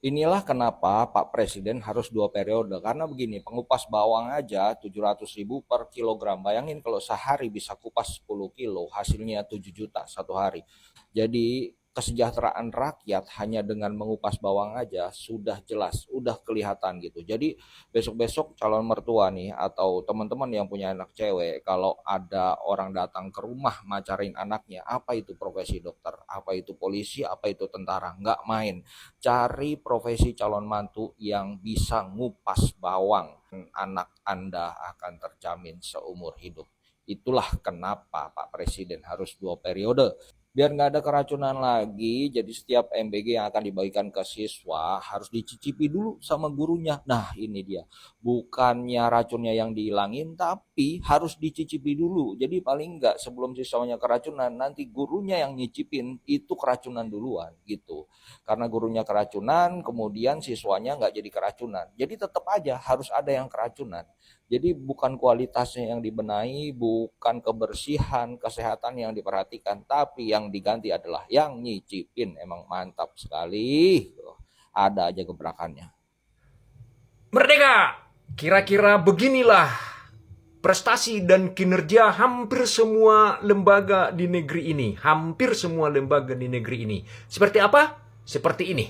Inilah kenapa Pak Presiden harus 2 periode. Karena begini, pengupas bawang aja 700.000 per kilogram. Bayangin kalau sehari bisa kupas 10 kilo, hasilnya 7 juta satu hari. Jadi kesejahteraan rakyat hanya dengan mengupas bawang aja sudah jelas, udah kelihatan gitu. Jadi besok-besok calon mertua nih atau teman-teman yang punya anak cewek, kalau ada orang datang ke rumah macarin anaknya, apa itu profesi dokter, apa itu polisi, apa itu tentara, nggak main. Cari profesi calon mantu yang bisa ngupas bawang, anak Anda akan terjamin seumur hidup. Itulah kenapa Pak Presiden harus 2 periode. Biar nggak ada keracunan lagi, jadi setiap MBG yang akan dibagikan ke siswa harus dicicipi dulu sama gurunya. Nah ini dia, bukannya racunnya yang dihilangin, tapi harus dicicipi dulu. Jadi paling nggak sebelum siswanya keracunan, nanti gurunya yang nyicipin itu keracunan duluan gitu. Karena gurunya keracunan, kemudian siswanya nggak jadi keracunan. Jadi tetap aja harus ada yang keracunan. Jadi bukan kualitasnya yang dibenahi, bukan kebersihan, kesehatan yang diperhatikan, tapi yang diganti adalah yang nyicipin. Emang mantap sekali. Ada aja gebrakannya. Merdeka! Kira-kira beginilah prestasi dan kinerja hampir semua lembaga di negeri ini. Hampir semua lembaga di negeri ini. Seperti apa? Seperti ini.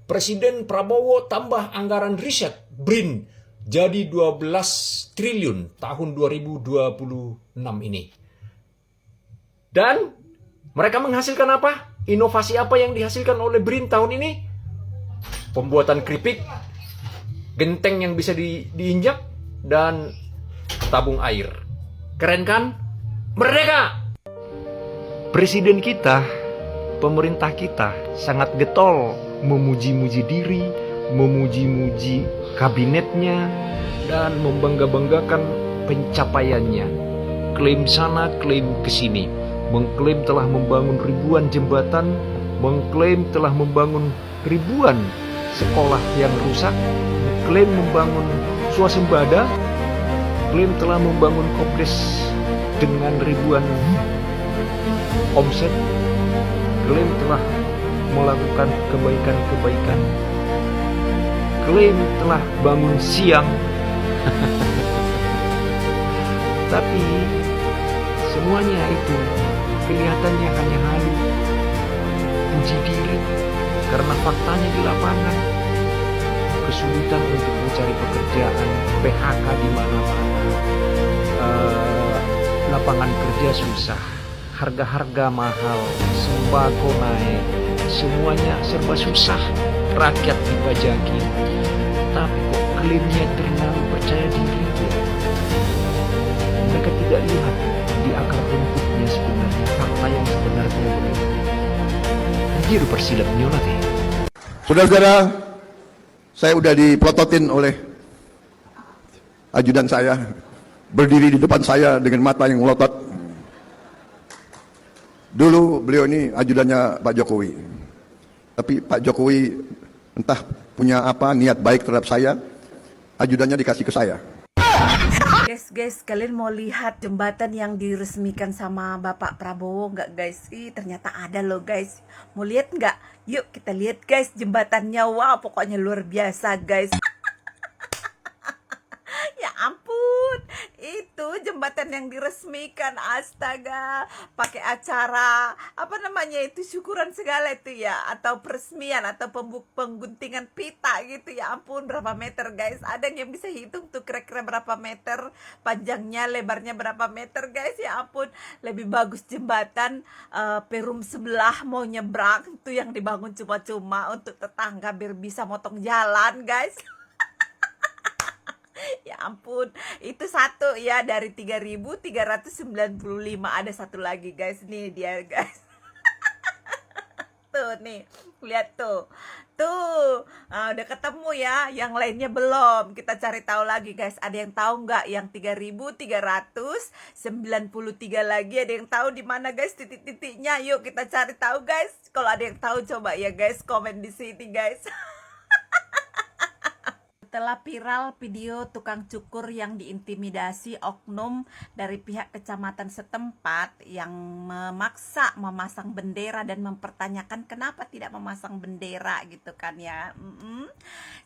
Presiden Prabowo tambah anggaran riset BRIN jadi 12 triliun tahun 2026 ini. Dan mereka menghasilkan apa? Inovasi apa yang dihasilkan oleh BRIN tahun ini? Pembuatan keripik, genteng yang bisa diinjak, dan tabung air. Keren kan? Merdeka! Presiden kita, pemerintah kita sangat getol memuji-muji diri, memuji-muji kabinetnya, dan membangga-banggakan pencapaiannya. Klaim sana, klaim kesini. Mengklaim telah membangun ribuan jembatan, mengklaim telah membangun ribuan sekolah yang rusak, klaim membangun swasembada, klaim telah membangun kompleks dengan ribuan omset, klaim telah melakukan kebaikan-kebaikan, klaim telah bangun siang. Tapi semuanya itu kelihatannya hanya halu, puji diri, karena faktanya di lapangan kesulitan untuk mencari pekerjaan, PHK di mana-mana, lapangan kerja susah, harga-harga mahal, sembako naik, semuanya serba susah, rakyat dipajaki. Tapi kok klaimnya terlalu percaya diri ya? Mereka tidak lihat di akar rumputnya sebenarnya, fakta yang sebenarnya begitu. Anjir persilap nyolat ya. Saudara-saudara, saya udah dipelototin oleh ajudan saya, berdiri di depan saya dengan mata yang melotot. Dulu beliau ini ajudannya Pak Jokowi, tapi Pak Jokowi entah punya apa niat baik terhadap saya, ajudannya dikasih ke saya. Guys, kalian mau lihat jembatan yang diresmikan sama Bapak Prabowo nggak guys? Ternyata ada loh guys. Mau lihat nggak? Yuk kita lihat guys jembatannya. Wow, pokoknya luar biasa guys. Ya ampun, itu jembatan yang diresmikan, astaga, pakai acara apa namanya itu, syukuran segala itu ya, atau peresmian atau pengguntingan pita gitu. Ya ampun, berapa meter guys? Ada yang bisa hitung tuh kira-kira berapa meter panjangnya, lebarnya berapa meter guys? Ya ampun, lebih bagus jembatan Perum sebelah mau nyebrang tuh yang dibangun cuma-cuma untuk tetangga biar bisa motong jalan guys. Ya ampun, itu satu ya dari 3.395. Ada satu lagi guys, nih dia guys. Tuh nih, lihat tuh. Tuh, udah ketemu ya, yang lainnya belum. Kita cari tahu lagi guys. Ada yang tahu nggak yang 3.393 lagi? Ada yang tahu di mana guys titik-titiknya? Yuk kita cari tahu guys. Kalau ada yang tahu coba ya guys, komen di sini guys. Setelah viral video tukang cukur yang diintimidasi oknum dari pihak kecamatan setempat yang memaksa memasang bendera dan mempertanyakan kenapa tidak memasang bendera gitu kan ya.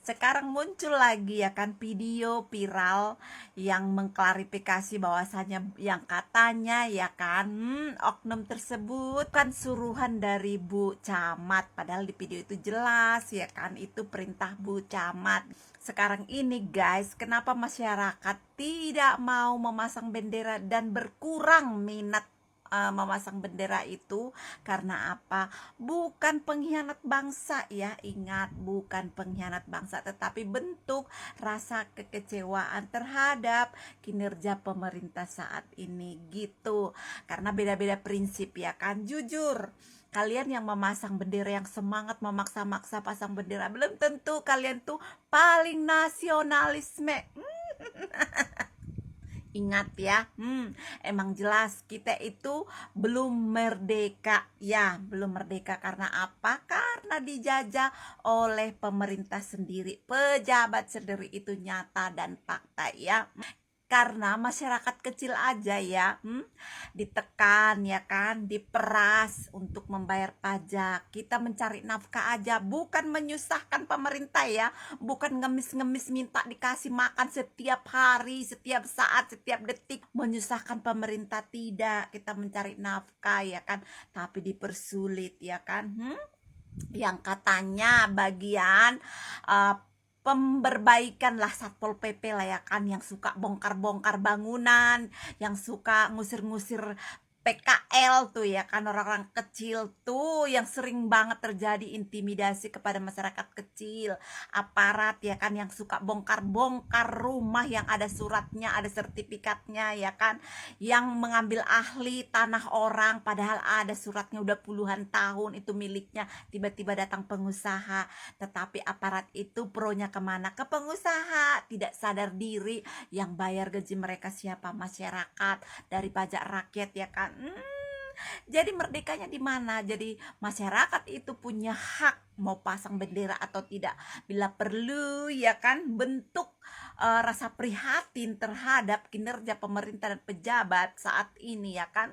Sekarang muncul lagi ya kan video viral yang mengklarifikasi bahwasanya yang katanya ya kan oknum tersebut kan suruhan dari Bu Camat, padahal di video itu jelas ya kan itu perintah Bu Camat. Sekarang ini guys, kenapa masyarakat tidak mau memasang bendera dan berkurang minat memasang bendera itu? Karena apa? Bukan pengkhianat bangsa ya, ingat, bukan pengkhianat bangsa, tetapi bentuk rasa kekecewaan terhadap kinerja pemerintah saat ini gitu. Karena beda-beda prinsip ya kan. Jujur, kalian yang memasang bendera, yang semangat memaksa-maksa pasang bendera, belum tentu kalian tuh paling nasionalisme. Ingat ya, emang jelas kita itu belum merdeka ya, belum merdeka. Karena apa? Karena dijajah oleh pemerintah sendiri, pejabat sendiri, itu nyata dan fakta ya. Karena masyarakat kecil aja ya ditekan ya kan, diperas untuk membayar pajak. Kita mencari nafkah aja, bukan menyusahkan pemerintah ya, bukan ngemis-ngemis minta dikasih makan setiap hari, setiap saat, setiap detik, menyusahkan pemerintah. Tidak, kita mencari nafkah ya kan, tapi dipersulit ya kan. Yang katanya bagian pemberbaikan lah, Satpol PP lah ya kan, yang suka bongkar-bongkar bangunan, yang suka ngusir-ngusir PKL tuh ya kan, orang-orang kecil tuh yang sering banget terjadi intimidasi kepada masyarakat kecil, aparat ya kan, yang suka bongkar-bongkar rumah yang ada suratnya, ada sertifikatnya ya kan, yang mengambil ahli tanah orang padahal ada suratnya udah puluhan tahun itu miliknya, tiba-tiba datang pengusaha, tetapi aparat itu pronya kemana? Ke pengusaha, tidak sadar diri yang bayar gaji mereka siapa? Masyarakat, dari pajak rakyat ya kan. Jadi merdekanya di mana? Jadi masyarakat itu punya hak mau pasang bendera atau tidak, bila perlu ya kan, bentuk rasa prihatin terhadap kinerja pemerintah dan pejabat saat ini ya kan.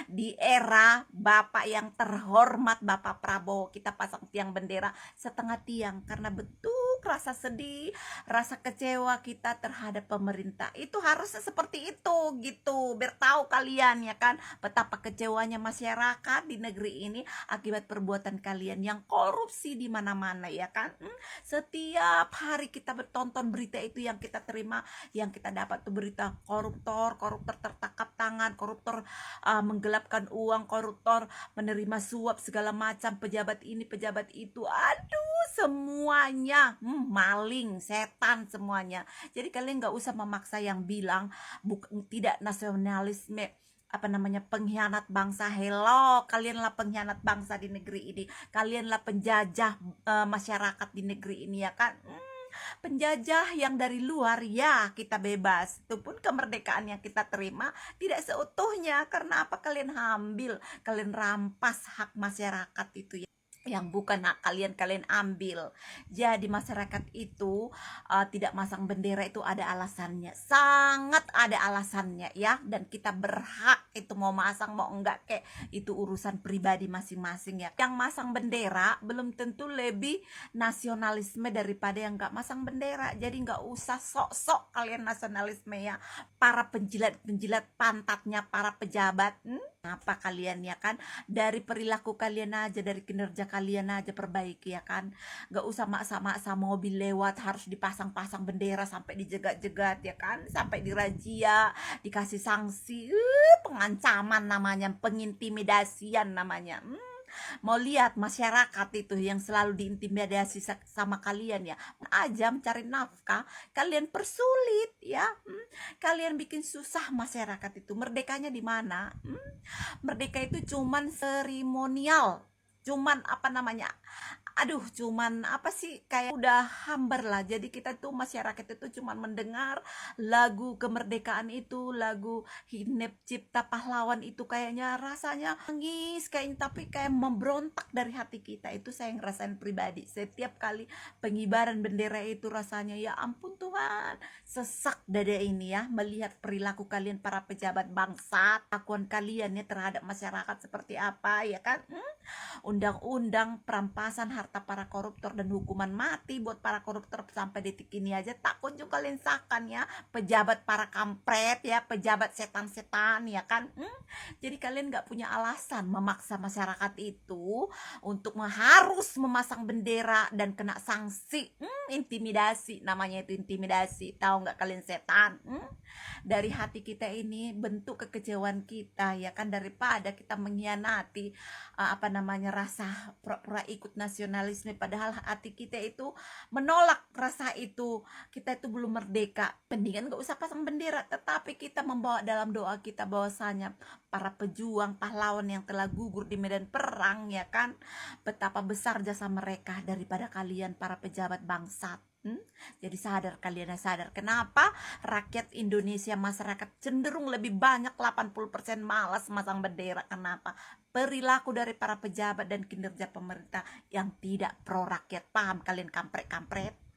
Di era Bapak yang terhormat Bapak Prabowo, kita pasang tiang bendera setengah tiang karena bentuk rasa sedih, rasa kecewa kita terhadap pemerintah. Itu harusnya seperti itu gitu, biar tahu kalian ya kan betapa kecewanya masyarakat di negeri ini akibat perbuatan kalian yang korupsi di mana-mana ya kan. Setiap hari kita bertonton berita itu, yang kita terima, yang kita dapat tuh berita koruptor tertangkap tangan, koruptor menggelapkan uang, koruptor menerima suap segala macam, pejabat ini pejabat itu, aduh semuanya maling, setan semuanya. Jadi kalian nggak usah memaksa yang bilang tidak nasionalisme, pengkhianat bangsa. Hello, kalianlah pengkhianat bangsa di negeri ini, kalianlah penjajah masyarakat di negeri ini ya kan. Penjajah yang dari luar ya kita bebas, itu pun kemerdekaan yang kita terima tidak seutuhnya. Karena apa? Kalian ambil, kalian rampas hak masyarakat itu ya, yang bukan hak kalian ambil. Jadi masyarakat itu tidak masang bendera itu ada alasannya, sangat ada alasannya ya, dan kita berhak itu mau masang mau enggak, kayak itu urusan pribadi masing-masing ya. Yang masang bendera belum tentu lebih nasionalisme daripada yang enggak masang bendera. Jadi enggak usah sok-sok kalian nasionalisme ya, para penjilat pantatnya para pejabat. Apa kalian ya kan, dari perilaku kalian aja, dari kinerja kalian aja perbaiki ya kan. Gak usah maksa-maksa mobil lewat harus dipasang-pasang bendera sampai dijegat-jegat ya kan, sampai dirazia, dikasih sanksi, pengancaman namanya, pengintimidasian namanya. Mau lihat masyarakat itu yang selalu diintimidasi sama kalian ya, aja mencari nafkah kalian persulit ya. Kalian bikin susah masyarakat itu. Merdekanya di mana? Merdeka itu cuman seremonial, cuman aduh cuman apa sih, kayak udah hambar lah. Jadi kita tuh masyarakat itu cuman mendengar lagu kemerdekaan itu, lagu Hineb Cipta Pahlawan itu, kayaknya rasanya nangis kayaknya, tapi kayak memberontak dari hati kita. Itu saya ngerasain pribadi setiap kali pengibaran bendera itu, rasanya ya ampun Tuhan, sesak dada ini ya, melihat perilaku kalian para pejabat bangsa, lakuan kalian ya terhadap masyarakat seperti apa ya kan. Undang-undang perampasan harta para koruptor dan hukuman mati buat para koruptor sampai detik ini aja tak kunjung kalian sahkan ya, pejabat para kampret ya, pejabat setan-setan ya kan. Jadi kalian nggak punya alasan memaksa masyarakat itu untuk harus memasang bendera dan kena sanksi. Intimidasi, namanya itu intimidasi, tahu nggak kalian setan. Dari hati kita ini bentuk kekecewaan kita ya kan, daripada kita mengkhianati apa namanya, rasa pura-pura ikut nasionalisme, padahal hati kita itu menolak rasa itu. Kita itu belum merdeka, mendingan gak usah pasang bendera, tetapi kita membawa dalam doa kita bahwasanya para pejuang pahlawan yang telah gugur di medan perang ya kan, betapa besar jasa mereka daripada kalian para pejabat bangsat. Jadi sadar, kalian sadar kenapa rakyat Indonesia, masyarakat cenderung lebih banyak 80% malas masang bendera. Kenapa? Perilaku dari para pejabat dan kinerja pemerintah yang tidak pro rakyat. Paham kalian kampret-kampret?